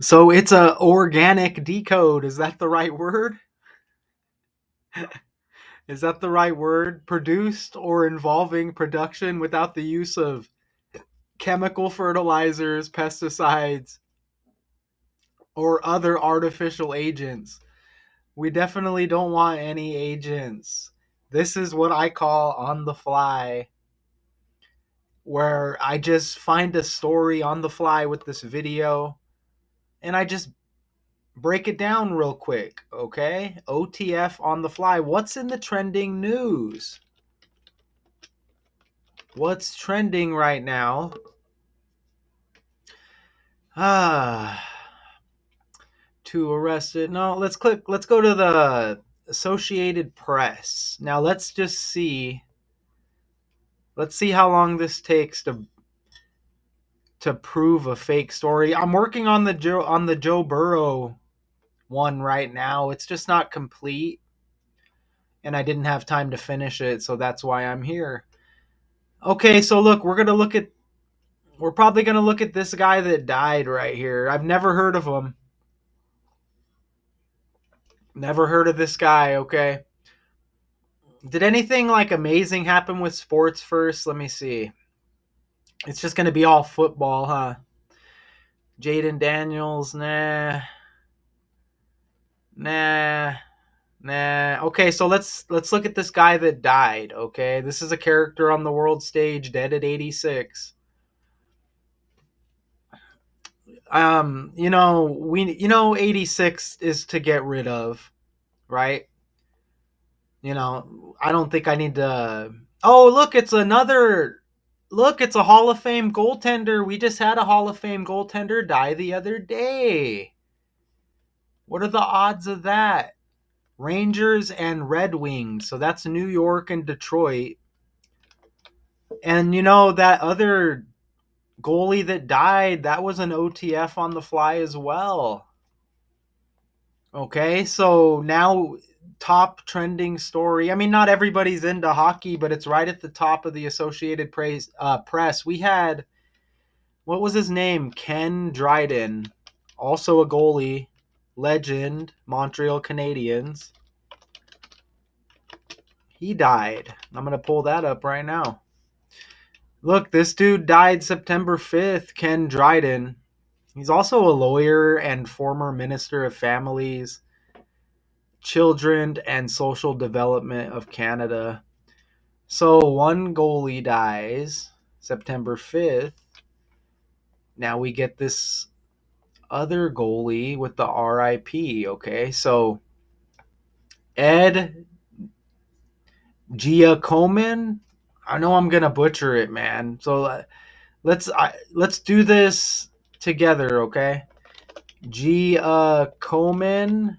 So it's a organic decode. Is that the right word? Is that the right word? Produced or involving production without the use of chemical fertilizers, pesticides, or other artificial agents. We definitely don't want any agents. This is what I call on the fly, where I just find a story on the fly with this video and I just break it down real quick, okay? OTF on the fly. What's in the trending news? What's trending right now? Ah, two arrested. No, let's go to the Associated Press. Now let's see how long this takes to prove a fake story. I'm working on the Joe Burrow one right now. It's just not complete and I didn't have time to finish it, so that's why I'm here. Okay, so look, we're probably going to look at this guy that died right here. I've never heard of him. Never heard of this guy, okay? Did anything like amazing happen with sports first? Let me see. It's just going to be all football, huh? Jaden Daniels, nah. Nah. Nah. Okay, so let's look at this guy that died, okay? This is a character on the world stage, dead at 86. We 86 is to get rid of, right? I don't think I need to. Oh, look, it's a Hall of Fame goaltender. We just had a Hall of Fame goaltender die the other day. What are the odds of that? Rangers and Red Wings. So that's New York and Detroit. And that other goalie that died, that was an OTF on the fly as well. Okay, so now top trending story. I mean, not everybody's into hockey, but it's right at the top of the Associated Press. We had, what was his name? Ken Dryden, also a goalie, legend, Montreal Canadiens. He died. I'm going to pull that up right now. Look, this dude died September 5th, Ken Dryden. He's also a lawyer and former Minister of Families, Children, and Social Development of Canada. So one goalie dies September 5th. Now we get this other goalie with the RIP, okay? So Ed Giacomin, I know I'm going to butcher it, man. So let's do this together, okay? Giacomin,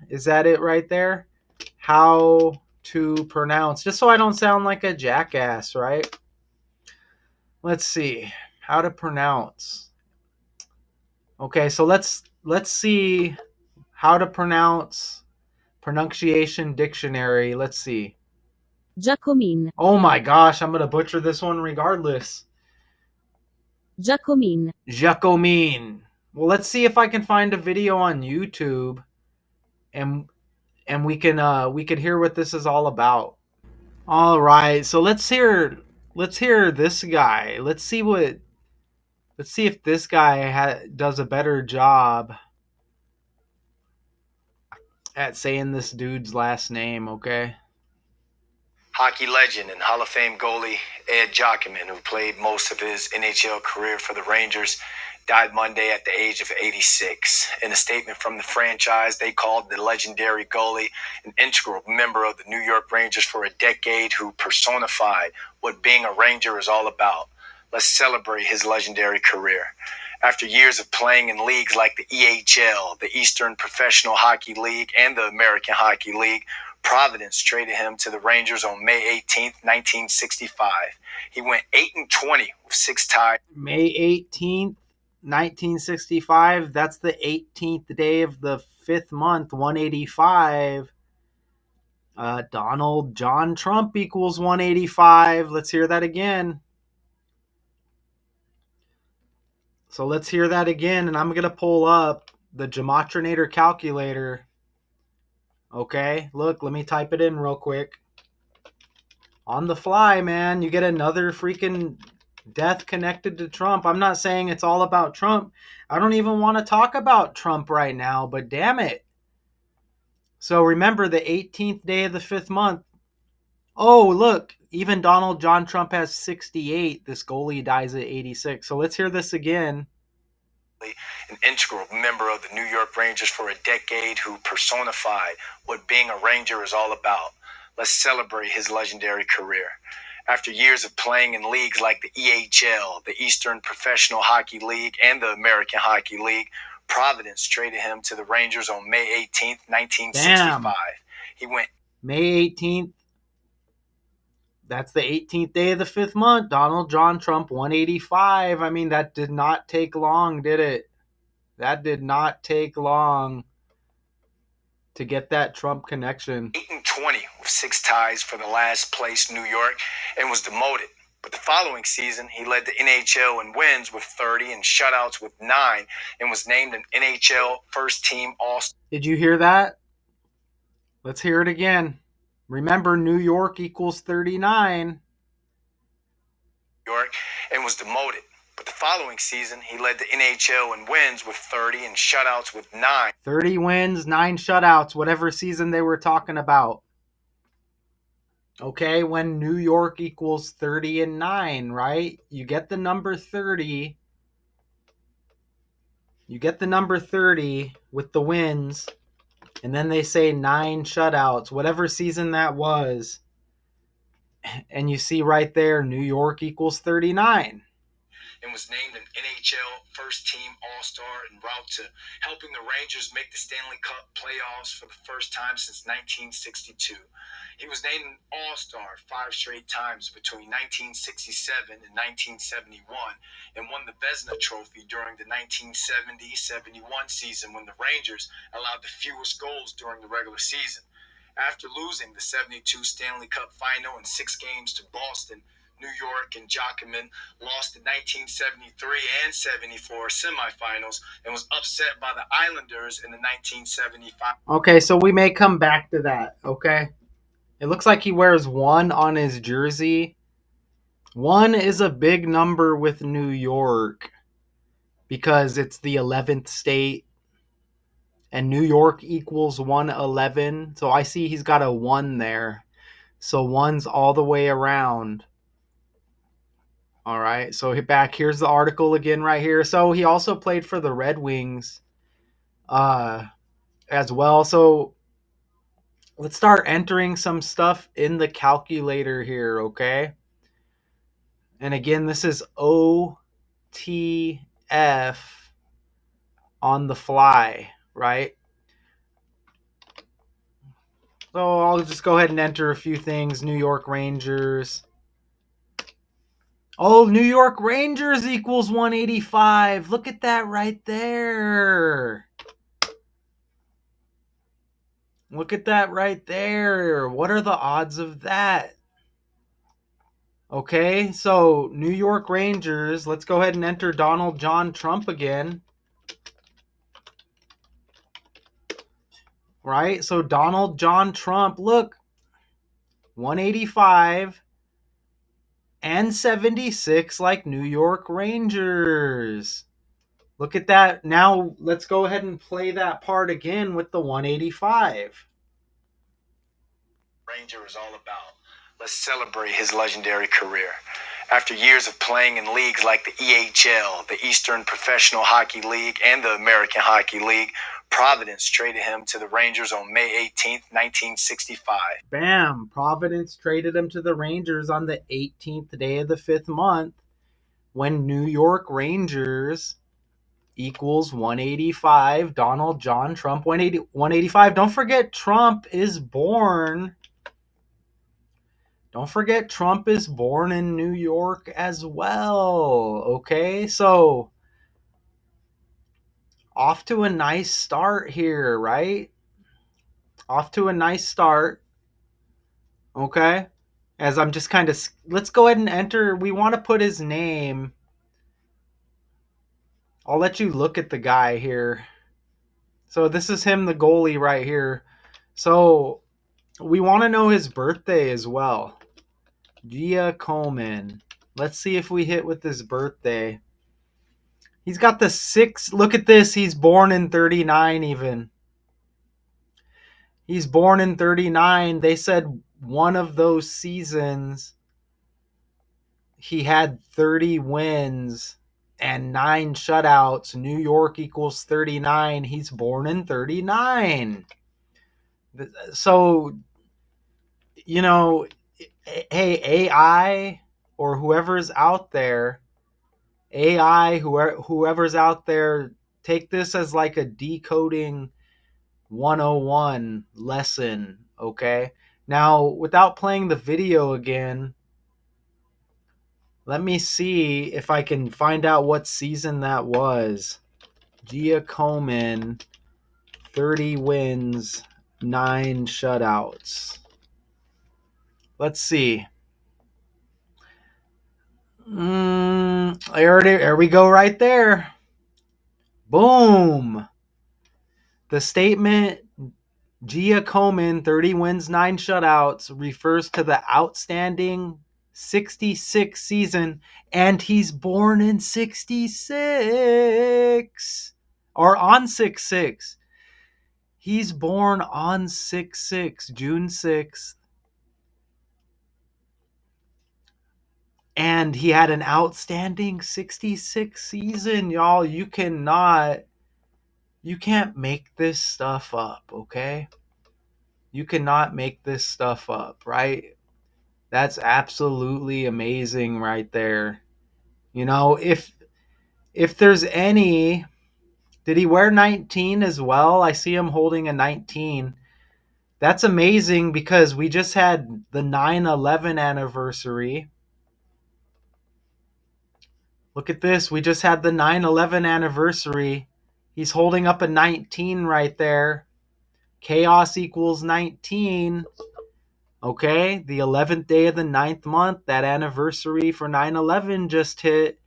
is that it right there? How to pronounce, just so I don't sound like a jackass, right? Let's see how to pronounce. Okay, so let's see how to pronounce pronunciation dictionary. Let's see. Giacomin. Oh my gosh, I'm gonna butcher this one regardless. Giacomin. Giacomin. Well, let's see if I can find a video on YouTube, and we could hear what this is all about. All right, so let's hear this guy. Let's see if this guy does a better job at saying this dude's last name, okay? Hockey legend and Hall of Fame goalie Ed Giacomin, who played most of his NHL career for the Rangers, died Monday at the age of 86. In a statement from the franchise, they called the legendary goalie an integral member of the New York Rangers for a decade who personified what being a Ranger is all about. Let's celebrate his legendary career. After years of playing in leagues like the EHL, the Eastern Professional Hockey League, and the American Hockey League, Providence traded him to the Rangers on May 18th, 1965. He went 8-20 with 6 ties. May 18th, 1965. That's the 18th day of the 5th month, 185. Donald John Trump equals 185. Let's hear that again. So let's hear that again, and I'm going to pull up the Gematronator calculator. Okay, look, let me type it in real quick. On the fly, man, you get another freaking death connected to Trump. I'm not saying it's all about Trump. I don't even want to talk about Trump right now, but damn it. So remember the 18th day of the 5th month. Oh, look, even Donald John Trump has 68. This goalie dies at 86. So let's hear this again. An integral member of the New York Rangers for a decade who personified what being a Ranger is all about. Let's celebrate his legendary career. After years of playing in leagues like the EHL, the Eastern Professional Hockey League, and the American Hockey League, Providence traded him to the Rangers on May 18th, 1965. Damn. He went May 18th. That's the 18th day of the 5th month. Donald John Trump 185. I mean, that did not take long, did it? That did not take long to get that Trump connection. 8-20 with 6 ties for the last place New York and was demoted. But the following season, he led the NHL in wins with 30 and shutouts with 9 and was named an NHL first team All-Star. Did you hear that? Let's hear it again. Remember, New York equals 39. York and was demoted. But the following season, he led the NHL in wins with 30 and shutouts with 9. 30 wins, 9 shutouts, whatever season they were talking about. Okay, when New York equals 30 and 9, right? You get the number 30. You get the number 30 with the wins, and then they say 9 shutouts, whatever season that was. And you see right there, New York equals 39. And was named an NHL first team All-Star en route to helping the Rangers make the Stanley Cup playoffs for the first time since 1962. He was named an All-Star 5 straight times between 1967 and 1971 and won the Vezina Trophy during the 1970-71 season when the Rangers allowed the fewest goals during the regular season. After losing the 72 Stanley Cup final in 6 games to Boston, New York and Giacomin lost the 1973 and 74 semifinals and was upset by the Islanders in the 1975. Okay, so we may come back to that, okay? It looks like he wears 1 on his jersey. 1 is a big number with New York because it's the 11th state and New York equals 111. So I see he's got a 1 there. So 1's all the way around. All right, so back here's the article again right here. So he also played for the Red Wings as well. So let's start entering some stuff in the calculator here, okay? And again, this is OTF on the fly, right? So I'll just go ahead and enter a few things. New York Rangers. Oh, New York Rangers equals 185. Look at that right there. Look at that right there. What are the odds of that? Okay, so New York Rangers. Let's go ahead and enter Donald John Trump again. Right? So Donald John Trump, look, 185 and 76 like New York Rangers. Look at that. Now let's go ahead and play that part again with the 185. Ranger is all about. Let's celebrate his legendary career. After years of playing in leagues like the EHL, the Eastern Professional Hockey League, and the American Hockey League, Providence traded him to the Rangers on May 18th, 1965. Bam. Providence traded him to the Rangers on the 18th day of the 5th month when New York Rangers equals 185. Donald John Trump 185. Don't forget Trump is born. Don't forget Trump is born in New York as well. Okay, so off to a nice start here, right? Off to a nice start. Okay, as I'm just kind of, let's go ahead and enter. We want to put his name. I'll let you look at the guy here. So this is him, the goalie, right here. So we want to know his birthday as well. Giacomin. Let's see if we hit with his birthday. He's got the 6. Look at this. He's born in 39 even. He's born in 39. They said one of those seasons he had 30 wins and 9 shutouts. New York equals 39. He's born in 39. So, you know, hey, AI or whoever's out there, whoever's out there, take this as like a decoding 101 lesson, okay? Now, without playing the video again, let me see if I can find out what season that was. Giacomin, 30 wins, 9 shutouts. Let's see. There we go right there. Boom. The statement Giacomin, 30 wins, 9 shutouts, refers to the outstanding 66 season, and he's born in 66. Or on 6/6. He's born on 6/6, June 6th. And he had an outstanding 66 season, y'all. You can't make this stuff up, okay? You cannot make this stuff up, right? That's absolutely amazing right there. You know, if there's any, did he wear 19 as well? I see him holding a 19. That's amazing because we just had the 9/11 anniversary. Look at this. We just had the 9/11 anniversary. He's holding up a 19 right there. Chaos equals 19. Okay, the 11th day of the 9th month, that anniversary for 9/11 just hit.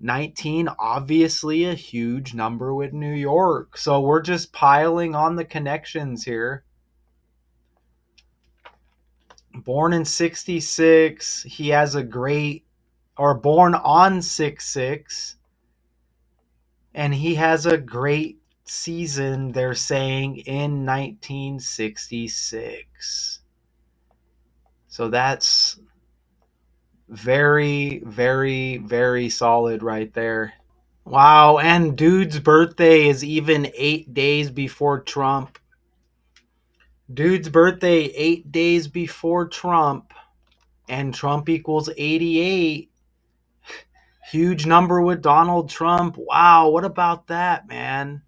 19, obviously a huge number with New York. So we're just piling on the connections here. Born in 66, he has a great, or born on 6/6, and he has a great season, they're saying, in 1966. So that's very, very, very solid right there. Wow, and dude's birthday is even 8 days before Trump. Dude's birthday 8 days before Trump, and Trump equals 88. Huge number with Donald Trump. Wow, what about that, man?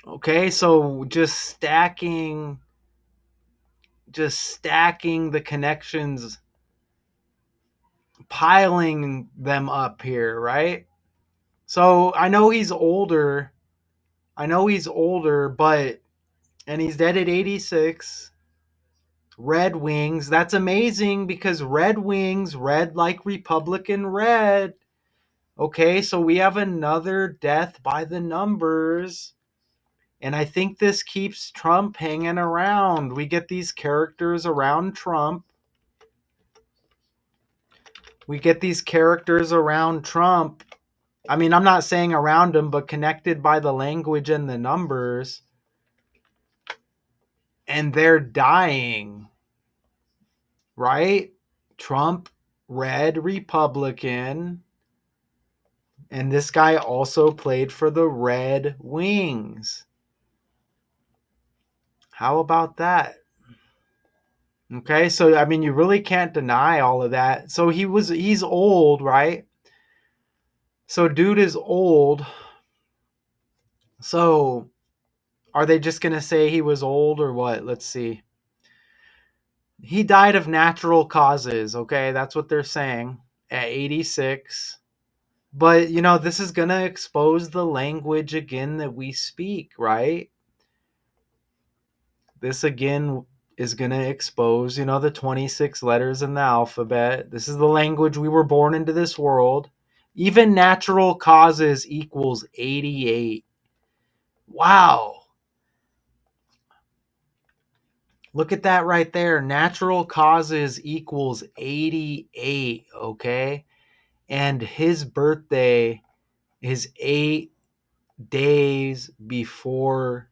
Okay, so just stacking the connections, piling them up here, right? So I know he's older. But and he's dead at 86. Red Wings. That's amazing because Red Wings, red like Republican red. Okay, so we have another death by the numbers. And I think this keeps Trump hanging around. We get these characters around Trump. I mean, I'm not saying around him, but connected by the language and the numbers. And they're dying, right? Trump, red Republican. And this guy also played for the Red Wings. How about that? Okay, so I mean, you really can't deny all of that. So he's old, right? So dude is old. So are they just going to say he was old or what? Let's see. He died of natural causes, okay? That's what they're saying at 86. But, this is going to expose the language again that we speak, right? This again is going to expose, the 26 letters in the alphabet. This is the language we were born into this world. Even natural causes equals 88. Wow. Look at that right there. Natural causes equals 88, okay? And his birthday is 8 days before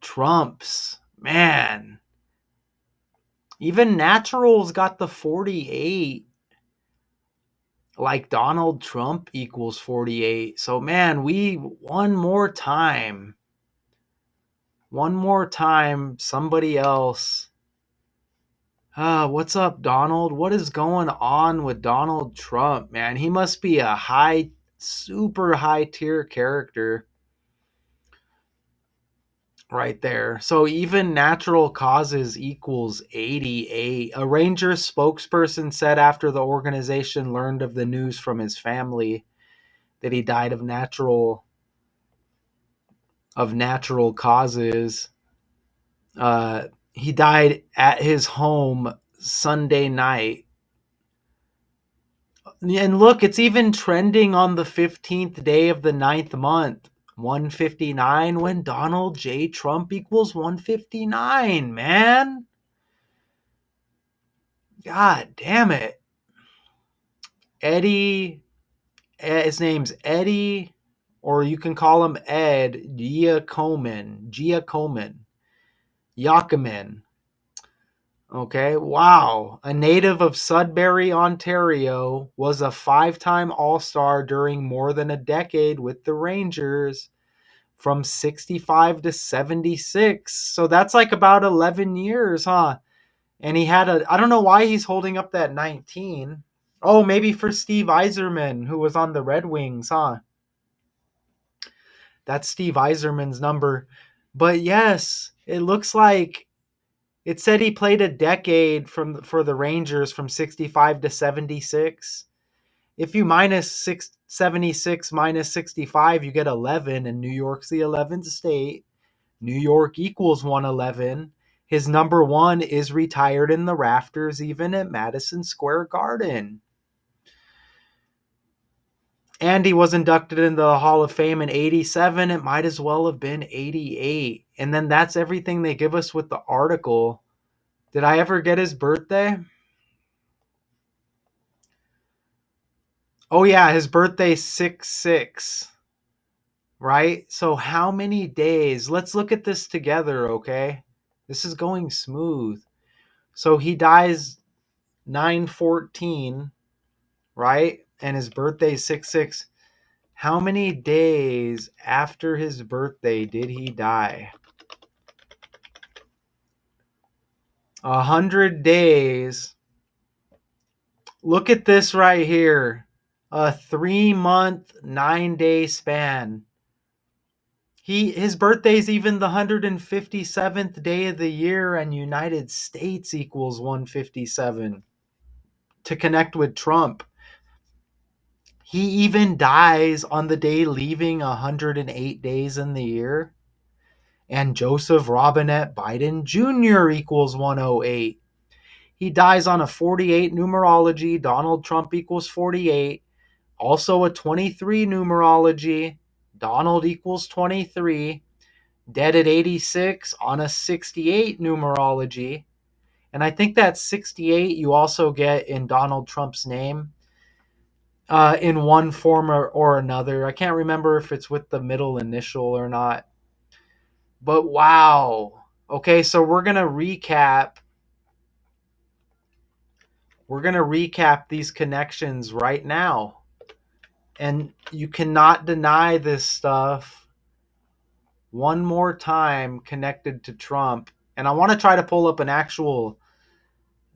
Trump's. Man, even Natural's got the 48. Like Donald Trump equals 48. So, man, we one more time, somebody else. What's up, Donald? What is going on with Donald Trump, man? He must be a super high tier character right there. So even natural causes equals 88. A Rangers spokesperson said after the organization learned of the news from his family that he died of natural causes. He died at his home Sunday night. And look, it's even trending on the 15th day of the 9th month. 159 when Donald J. Trump equals 159, man. God damn it. Eddie, his name's Eddie, or you can call him Ed Giacomin. Okay, wow. A native of Sudbury, Ontario, was a 5-time All-Star during more than a decade with the Rangers from 65 to 76. So that's like about 11 years, huh? And I don't know why he's holding up that 19. Oh, maybe for Steve Yzerman, who was on the Red Wings, huh? That's Steve Yzerman's number. But yes, it looks like it said he played a decade for the Rangers from 65 to 76. If you minus 76 minus 65, you get 11, and New York's the 11th state. New York equals 111. His number one is retired in the rafters, even at Madison Square Garden. And he was inducted into the Hall of Fame in 87. It might as well have been 88. And then that's everything they give us with the article. Did I ever get his birthday? Oh, yeah, his birthday's 6/6, right? So how many days? Let's look at this together, okay? This is going smooth. So he dies 9/14, right? And his birthday is 6/6. How many days after his birthday did he die? 100 days. Look at this right here. A 3-month, 9-day span. His birthday's even the 157th day of the year, and United States equals 157 to connect with Trump. He even dies on the day leaving 108 days in the year. And Joseph Robinette Biden Jr. equals 108. He dies on a 48 numerology. Donald Trump equals 48. Also a 23 numerology. Donald equals 23. Dead at 86 on a 68 numerology. And I think that 68 you also get in Donald Trump's name in one form or another. I can't remember if it's with the middle initial or not. But wow. Okay, so we're going to recap. We're going to recap these connections right now. And you cannot deny this stuff one more time connected to Trump. And I want to try to pull up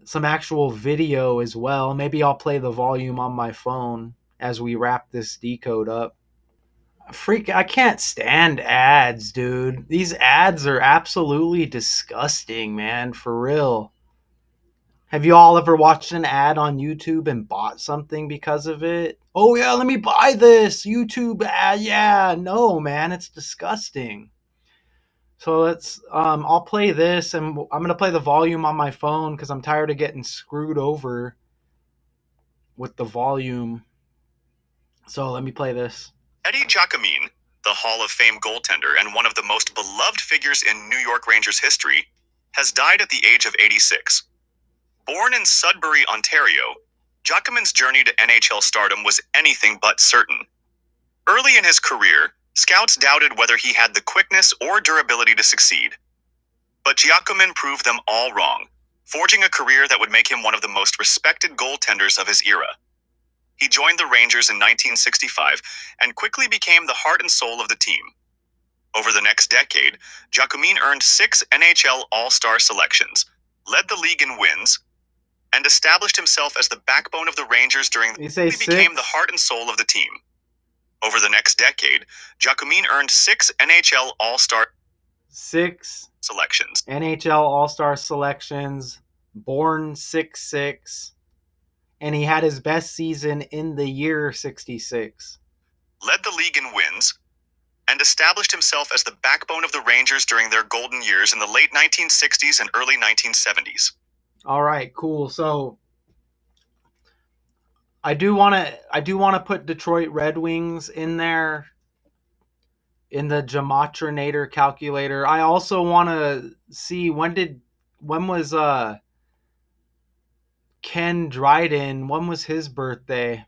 some actual video as well. Maybe I'll play the volume on my phone as we wrap this decode up. I can't stand ads, dude. These ads are absolutely disgusting, man, for real. Have you all ever watched an ad on YouTube and bought something because of it? Oh yeah, let me buy this YouTube ad. Yeah, no, man, it's disgusting. So I'll play this, and I'm gonna play the volume on my phone because I'm tired of getting screwed over with the volume. So let me play this. Ed Giacomin the Hall of Fame goaltender and one of the most beloved figures in New York Rangers history, has died at the age of 86. Born in Sudbury, Ontario, Giacomin's journey to NHL stardom was anything but certain. Early in his career, scouts doubted whether he had the quickness or durability to succeed. But Giacomin proved them all wrong, forging a career that would make him one of the most respected goaltenders of his era. He joined the Rangers in 1965 and quickly became the heart and soul of the team. Over the next decade, Giacomin earned 6 NHL All-Star selections, led the league in wins, and established himself as the backbone of the Rangers during You say he became the 6? heart and soul of the team. Over the next decade, Giacomin earned 6 NHL All-Star 6 selections, NHL All-Star selections, born 6'6", and he had his best season in the year 66. led the league in wins, and established himself as the backbone of the Rangers during their golden years in the late 1960s and early 1970s. All right, cool. So I do want to put Detroit Red Wings in there in the Gematrinator calculator. I also want to see when was Ken Dryden, when was his birthday?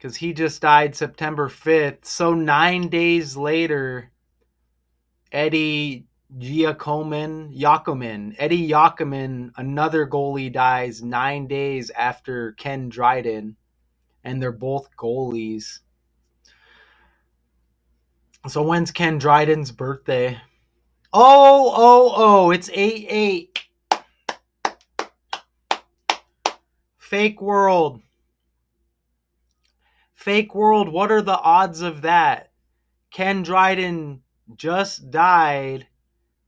Cuz he just died September 5th. So 9 days later, Eddie Eddie Giacomin, another goalie, dies 9 days after Ken Dryden, and they're both goalies. So when's Ken Dryden's birthday? Oh, it's 8/8. Fake world. Fake world, what are the odds of that? Ken Dryden just died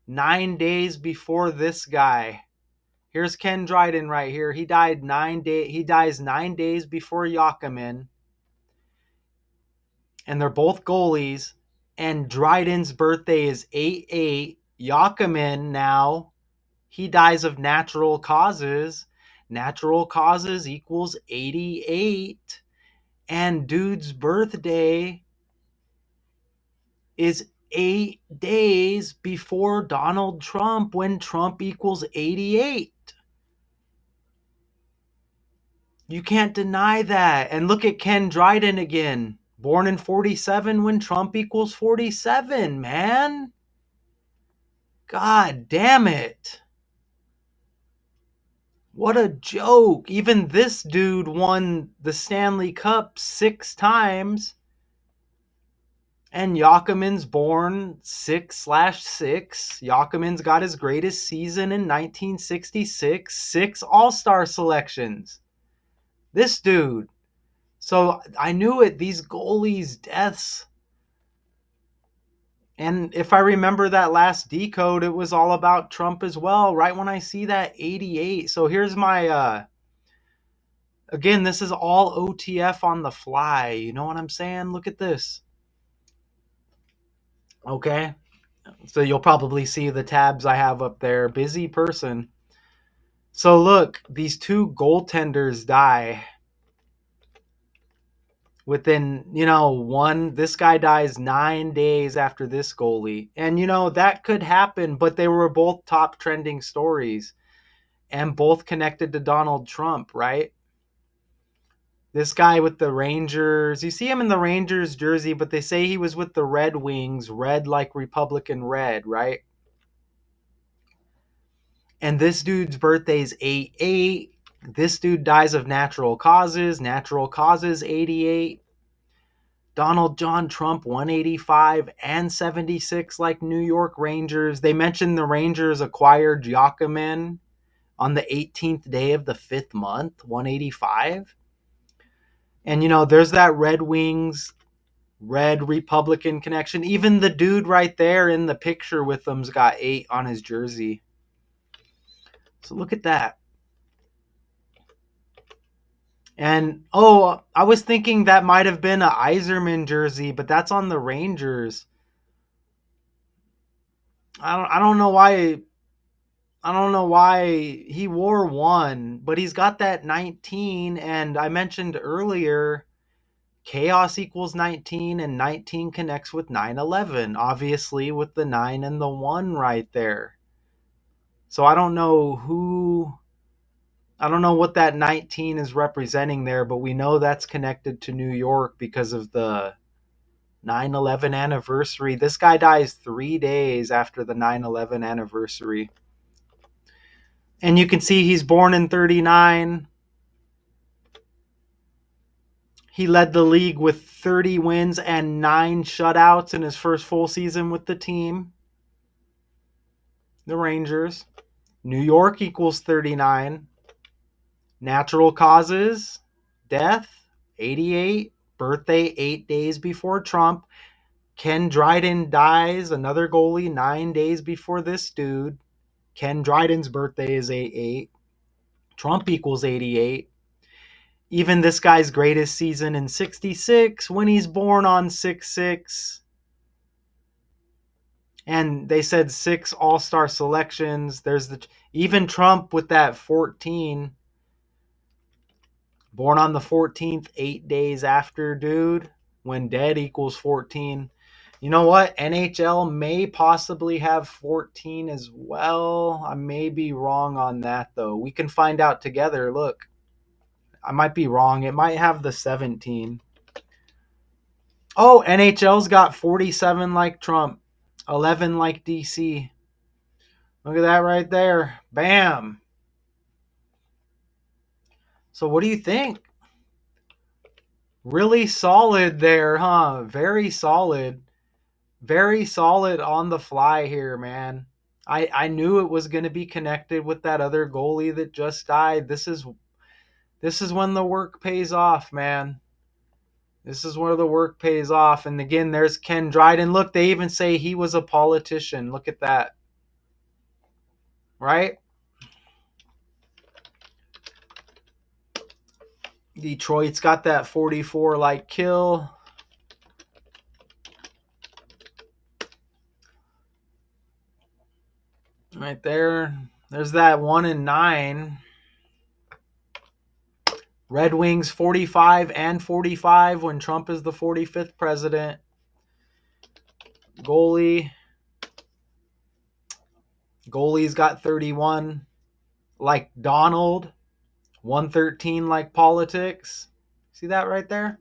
9 days before this guy. Here's Ken Dryden right here. He dies 9 days before Giacomin. And they're both goalies. And Dryden's birthday is 8/8. Giacomin now, he dies of natural causes. Natural causes equals 88. And dude's birthday is 8 days before Donald Trump, when Trump equals 88. You can't deny that. And look at Ken Dryden again. Born in 47 when Trump equals 47, man. God damn it. What a joke. Even this dude won the Stanley Cup 6 times. And Giacomin's born 6/6. Giacomin's got his greatest season in 1966. 6 All-Star selections. This dude. So I knew it. These goalies' deaths. And if I remember that last decode, it was all about Trump as well, right when I see that 88. So here's my, again, this is all OTF on the fly. You know what I'm saying? Look at this. Okay. So you'll probably see the tabs I have up there. Busy person. So look, these two goaltenders die within, this guy dies 9 days after this goalie. And, that could happen, but they were both top trending stories and both connected to Donald Trump, right? This guy with the Rangers, you see him in the Rangers jersey, but they say he was with the Red Wings, red like Republican red, right? And this dude's birthday is 8/8. This dude dies of natural causes. Natural causes 88. Donald John Trump 185 and 76 like New York Rangers. They mentioned the Rangers acquired Giacomin on the 18th day of the 5th month, 185. And there's that Red Wings Red Republican connection. Even the dude right there in the picture with them's got 8 on his jersey. So look at that. And I was thinking that might have been a Yzerman jersey, but that's on the Rangers. I don't know why. I don't know why he wore 1, but he's got that 19. And I mentioned earlier, chaos equals 19, and 19 connects with 9/11, obviously with the 9 and the 1 right there. So I don't know what that 19 is representing there, but we know that's connected to New York because of the 9/11 anniversary. This guy dies 3 days after the 9/11 anniversary. And you can see he's born in 39. He led the league with 30 wins and 9 shutouts in his first full season with the team, the Rangers. New York equals 39. Natural causes, death, 88. Birthday, 8 days before Trump. Ken Dryden dies, another goalie, 9 days before this dude. Ken Dryden's birthday is 88. Trump equals 88. Even this guy's greatest season in 66 when he's born on 6/6. And they said 6 all-star selections. There's even Trump with that 14. Born on the 14th, 8 days after, dude. When dead equals 14. You know what? NHL may possibly have 14 as well. I may be wrong on that, though. We can find out together. Look, I might be wrong. It might have the 17. Oh, NHL's got 47 like Trump, 11 like DC. Look at that right there. Bam. So what do you think? Really solid there, huh? Very solid. Very solid on the fly here, man. I knew it was going to be connected with that other goalie that just died. This is when the work pays off, man. This is where the work pays off. And again, there's Ken Dryden. Look, they even say he was a politician. Look at that. Right? Detroit's got that 44 like kill. Right there. There's that 1-9. Red Wings 45 and 45 when Trump is the 45th president. Goalie's got 31 like Donald. 113 like politics. See that right there?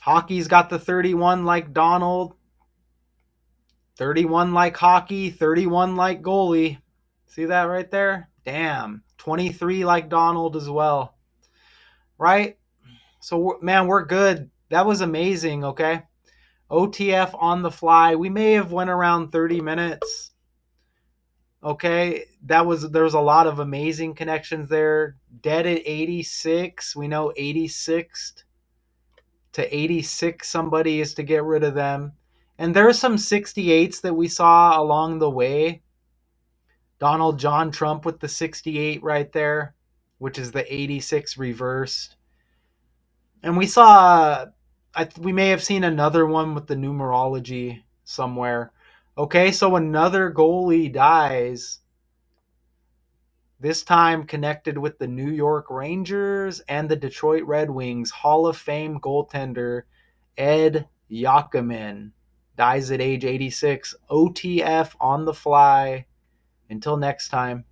Hockey's got the 31 like Donald. 31 like hockey. 31 like goalie. See that right there? Damn. 23 like Donald as well. Right? So, man, we're good. That was amazing, okay? OTF on the fly. We may have went around 30 minutes. Okay, there was a lot of amazing connections there. Dead at 86. We know 86th to 86 somebody is to get rid of them. And there's some 68s that we saw along the way. Donald John Trump with the 68 right there, which is the 86 reversed. And we saw, we may have seen another one with the numerology somewhere. Okay, so another goalie dies. This time connected with the New York Rangers and the Detroit Red Wings. Hall of Fame goaltender Ed Giacomin dies at age 86. OTF on the fly. Until next time.